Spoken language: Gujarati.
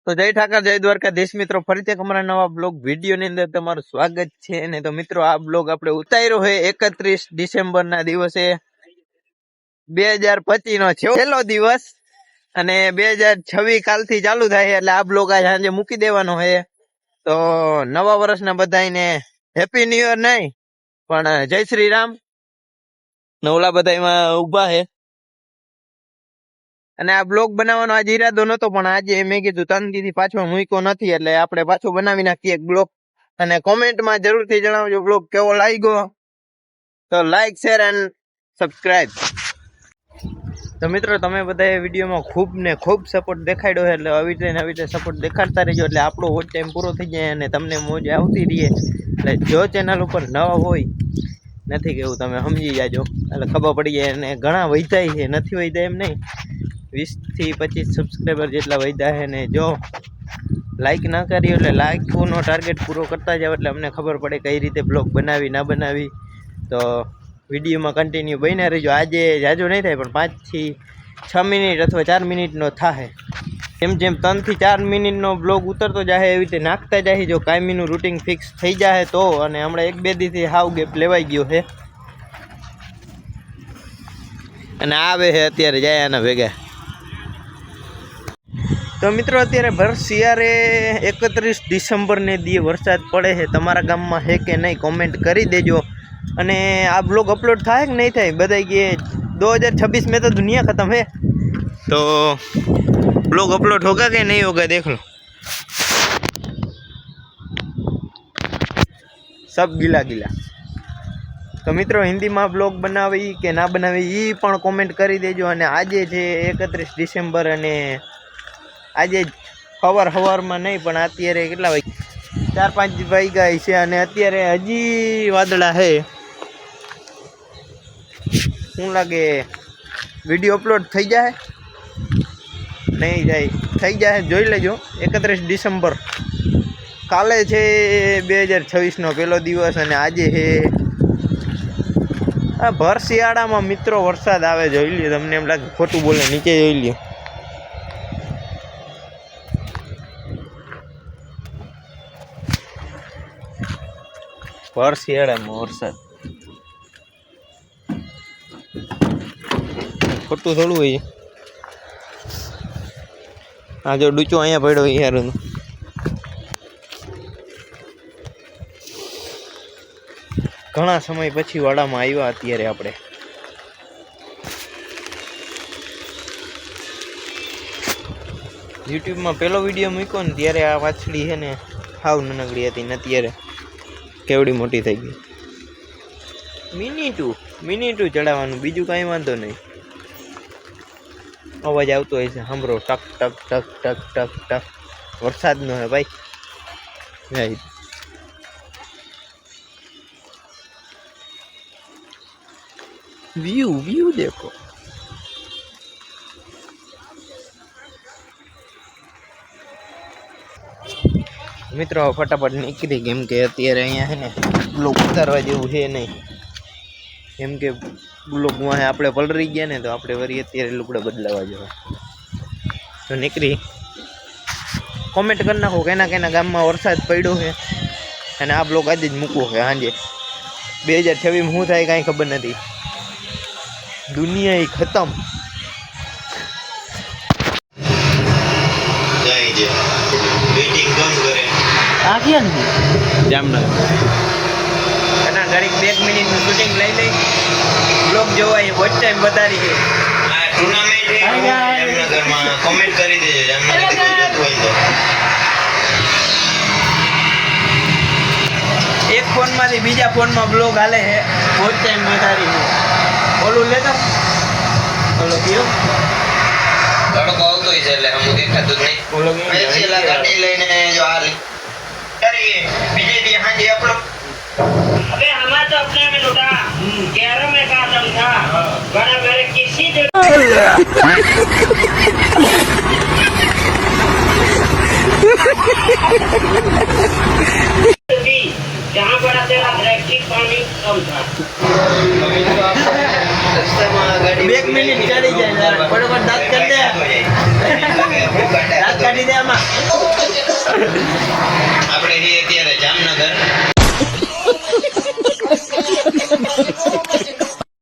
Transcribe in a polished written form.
તો જય ઠાકર, જય દ્વારકાધીશ મિત્રો, ફરીથી અમારા નવા બ્લોગ વિડીયો ની અંદર તમારું સ્વાગત છે. અને તો મિત્રો આ બ્લોગ આપણે ઉતાર્યો છે 31 ડિસેમ્બર ના દિવસે 2025 નો છેલ્લો દિવસ, અને 2026 કાલથી ચાલુ થાય એટલે આ બ્લોગ આજે સાંજે મૂકી દેવાનો છે. તો નવા વર્ષના બધાને હેપી ન્યુ યર નહીં પણ જય શ્રી રામ. નવલા બધા ઉભા છે અને આ બ્લોગ બનાવવાનો આજે ઈરાદો નતો, પણ આજે મેં કીધું 3 દી થી પાછો મૂક્યો નથી એટલે આપણે પાછો બનાવી નાખીએ એક બ્લોગ. અને કોમેન્ટમાં જરૂરથી જણાવજો બ્લોગ કેવો લાગ્યો. તો લાઈક, શેર એન્ડ સબસ્ક્રાઇબ. તો મિત્રો તમે બધા વિડીયોમાં ખૂબ ને ખૂબ સપોર્ટ દેખાડ્યો છે, એટલે આવી રીતે સપોર્ટ દેખાડતા રહેજો એટલે આપણો વોચ ટાઈમ પૂરો થઈ જાય અને તમને મોજ આવતી રહીએ. એટલે જો ચેનલ ઉપર નવા હોય, નથી કેવું, તમે સમજી જાજો એટલે ખબર પડી જાય. અને ઘણા વૈધાય છે, નથી વૈધા એમ નહીં, 20 થી 25 સબસ્ક્રાઈબર જેટલા વૈધા છે. ને જો લાઈક ના કર્યો એટલે લાઈકનો ટાર્ગેટ પૂરો કરતા જાવ એટલે અમને ખબર પડે કઈ રીતે બ્લોગ બનાવી ના બનાવી. તો વિડીયોમાં કન્ટિન્યુ બન્યા રહેજો. આજે જાજો નહીં થાય પણ 5 થી 6 મિનિટ અથવા 4 મિનિટનો થાય. જેમ જેમ 3 થી 4 મિનિટનો બ્લોગ ઉતરતો જાય એવી રીતે નાખતા જાય. જો કાયમીનું રૂટિન ફિક્સ થઈ જાય તો. અને હમણાં 1-2 દીથી હાવ ગેપ લેવાઈ ગયો છે અને આવે છે અત્યારે જાય આના ભેગા. તો મિત્રો અત્યારે ભર શિયાળે 31 ડિસેમ્બરને દી વરસાદ પડે છે. તમારા ગામમાં છે કે નહીં કોમેન્ટ કરી દેજો. અને આ બ્લોગ અપલોડ થાય કે નહીં થાય, બધા કે 2026 में तो दुनिया खत्म है, तो ब्लॉग अपलोड होगा कि नहीं होगा देख लो. सब गीला गीला. તો મિત્રો હિન્દીમાં બ્લોગ બનાવી કે ના બનાવી એ પણ કોમેન્ટ કરી દેજો. અને આજે છે 31 ડિસેમ્બર અને આજે સવારમાં નહીં પણ અત્યારે કેટલા વાગે 4-5 વાગ્યા છે અને અત્યારે હજી વાદળા છે. શું લાગે વિડીયો અપલોડ થઈ જાય નહીં જાય? થઈ જાય, જોઈ લેજો. 31 ડિસેમ્બર કાલે છે 2026 નો પહેલો દિવસ અને આજે છે આ ભર શિયાળામાં મિત્રો વરસાદ આવે. જોઈ લ્યો, તમને એમ લાગે ખોટું બોલે, નીચે જોઈ લ્યો. ભર શિયાળામાં વરસાદ ખોટું થોડું હોય. આ જો ડૂચો અહીંયા પડ્યો યાર, ઘણા સમય પછી વાડામાં આવ્યા. અત્યારે આપણે યુટ્યુબમાં પહેલો વિડીયો મૂક્યો ને ત્યારે આ વાછડી છે ને હાવ નાનકડી હતી ને અત્યારે કેવડી મોટી થઈ ગઈ. મિની ટુ ચડાવવાનું, બીજું કાંઈ વાંધો નહીં. અવાજ આવતો હોય છે, સાંભળો, ટક ટક ટક ટક ટક ટક. વરસાદનો હે ભાઈ. વ્યૂ દેખો. મિત્રો ફટાફટ નીકળી, કેમ કે અત્યારે અહીંયા છે ને બ્લોગ ઉતારવા જેવું છે નહીં. કેમ કે બ્લોગમાં આપણે પલરી ગયા ને તો આપણે વળી અત્યારે લુગડા બદલાવા જવા. તો નીકળી, કોમેન્ટ કરી નાખો કેના ગામમાં વરસાદ પડ્યો છે. અને આ બ્લોગ આજે જ મૂકવો છે સાંજે. 2026 શું થાય કાંઈ ખબર નથી. દુનિયા ખતમ. આ ક્યાં નથી જામનગર એના ઘડીક 2 મિનિટનું શૂટિંગ લઈ લઈ બ્લોગ જોવાય. વોચ ટાઈમ વધારી છે. આ ટુર્નામેન્ટ છે જામનગરમાં. કોમેન્ટ કરી દેજો જામનગર હોય તો. એક ફોનમાંથી બીજા ફોનમાં બ્લોગ હાલે છે. વોચ ટાઈમ વધારી છે. ઓલું લેતો ઓલો કયો તડકો આવતો હોય છે એટલે અમુક દેખાતું જ નહીં. ઓલો છેલ્લા ગાડી લઈને જો હાલ કરીએ બીજે દી હાંજે આપણો. अबे हमारा तो अपने में लुटा 11 में का दम था बड़ा मेरे किसी जहाँ बड़ा तेरा इलेक्ट्रिक पानी कम था. 1 મિનિટ ચડી જાય બરોબર. દાંત કાઢી દે આમાં. આપણે છીએ અત્યારે જામનગર